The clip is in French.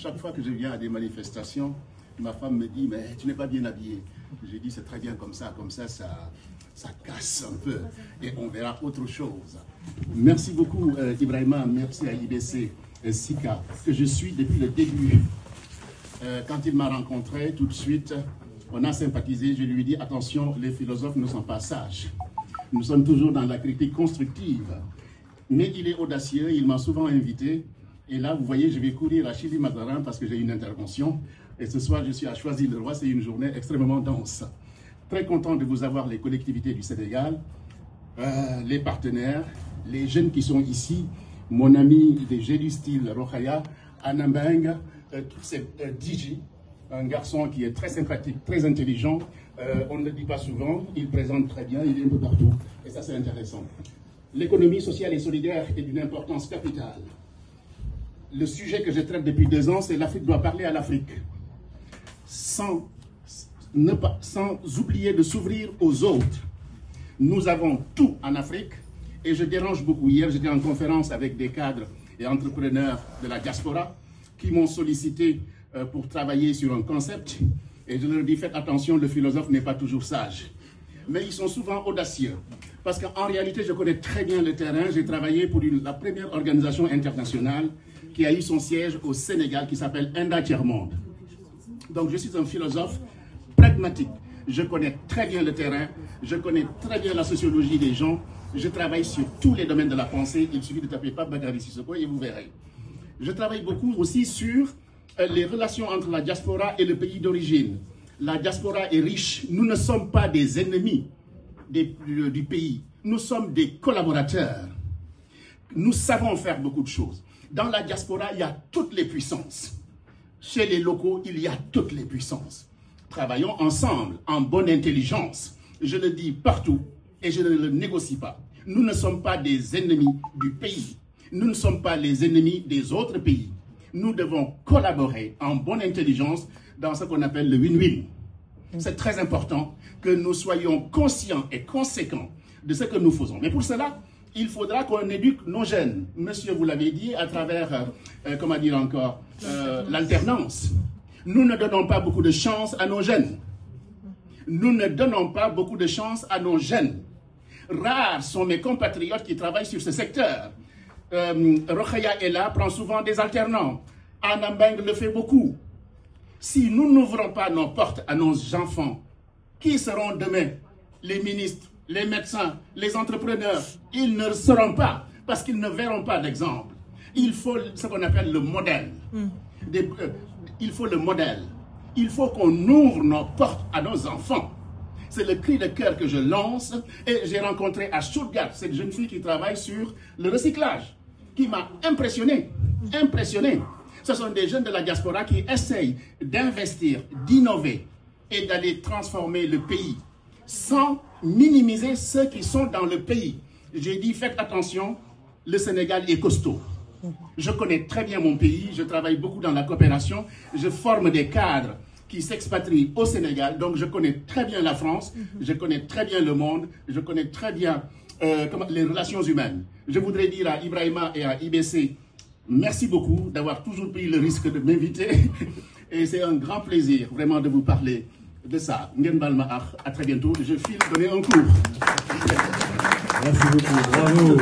Chaque fois que je viens à des manifestations, ma femme me dit, mais tu n'es pas bien habillé. J'ai dit, c'est très bien comme ça ça casse un peu et on verra autre chose. Merci beaucoup Ibrahima, merci à IBC Sika, que je suis depuis le début. Quand il m'a rencontré, tout de suite, on a sympathisé, je lui ai dit, attention, les philosophes ne sont pas sages. Nous sommes toujours dans la critique constructive. Mais il est audacieux, il m'a souvent invité. Et là, vous voyez, je vais courir à Chili Mazarin parce que j'ai une intervention. Et ce soir, je suis à Choisy-le-Roi, c'est une journée extrêmement dense. Très content de vous avoir, les collectivités du Sénégal, les partenaires, les jeunes qui sont ici, mon ami de Gélu Style Rokhaya, Anambeng, c'est DJ, un garçon qui est très sympathique, très intelligent. On ne le dit pas souvent, il présente très bien, il est un peu partout. Et ça, c'est intéressant. L'économie sociale et solidaire est d'une importance capitale. Le sujet que je traite depuis 2 ans, c'est l'Afrique doit parler à l'Afrique. Sans oublier de s'ouvrir aux autres. Nous avons tout en Afrique et je dérange beaucoup. Hier, j'étais en conférence avec des cadres et entrepreneurs de la diaspora qui m'ont sollicité pour travailler sur un concept et je leur dis, faites attention, le philosophe n'est pas toujours sage. Mais ils sont souvent audacieux parce qu'en réalité, je connais très bien le terrain. J'ai travaillé pour la première organisation internationale qui a eu son siège au Sénégal qui s'appelle Enda Tiers-Monde. Donc je suis un philosophe pragmatique. Je connais très bien le terrain, je connais très bien la sociologie des gens, je travaille sur tous les domaines de la pensée, il suffit de taper Pape Bakary Sissoko et vous verrez. Je travaille beaucoup aussi sur les relations entre la diaspora et le pays d'origine. La diaspora est riche, nous ne sommes pas des ennemis du pays, nous sommes des collaborateurs. Nous savons faire beaucoup de choses. Dans la diaspora, il y a toutes les puissances. Chez les locaux, il y a toutes les puissances. Travaillons ensemble, en bonne intelligence. Je le dis partout et je ne le négocie pas. Nous ne sommes pas des ennemis du pays. Nous ne sommes pas les ennemis des autres pays. Nous devons collaborer en bonne intelligence dans ce qu'on appelle le win-win. C'est très important que nous soyons conscients et conséquents de ce que nous faisons. Mais pour cela, il faudra qu'on éduque nos jeunes. Monsieur, vous l'avez dit, à travers, comment dire encore, l'alternance. Nous ne donnons pas beaucoup de chance à nos jeunes. Nous ne donnons pas beaucoup de chance à nos jeunes. Rares sont mes compatriotes qui travaillent sur ce secteur. Rokhaya est là, prend souvent des alternants. Anambeng le fait beaucoup. Si nous n'ouvrons pas nos portes à nos enfants, qui seront demain les ministres, les médecins, les entrepreneurs? Ils ne seront pas, parce qu'ils ne verront pas d'exemple. Il faut ce qu'on appelle le modèle. Il faut le modèle. Il faut qu'on ouvre nos portes à nos enfants. C'est le cri de cœur que je lance. Et j'ai rencontré à Stuttgart cette jeune fille qui travaille sur le recyclage, qui m'a impressionné. Impressionné. Ce sont des jeunes de la diaspora qui essayent d'investir, d'innover et d'aller transformer le pays sans minimiser ceux qui sont dans le pays. J'ai dit, faites attention, le Sénégal est costaud. Je connais très bien mon pays, je travaille beaucoup dans la coopération, je forme des cadres qui s'expatrient au Sénégal, donc je connais très bien la France, je connais très bien le monde, je connais très bien les relations humaines. Je voudrais dire à Ibrahima et à IBC, merci beaucoup d'avoir toujours pris le risque de m'inviter et c'est un grand plaisir vraiment de vous parler de ça. À très bientôt, je file donner un cours. Merci beaucoup, bravo.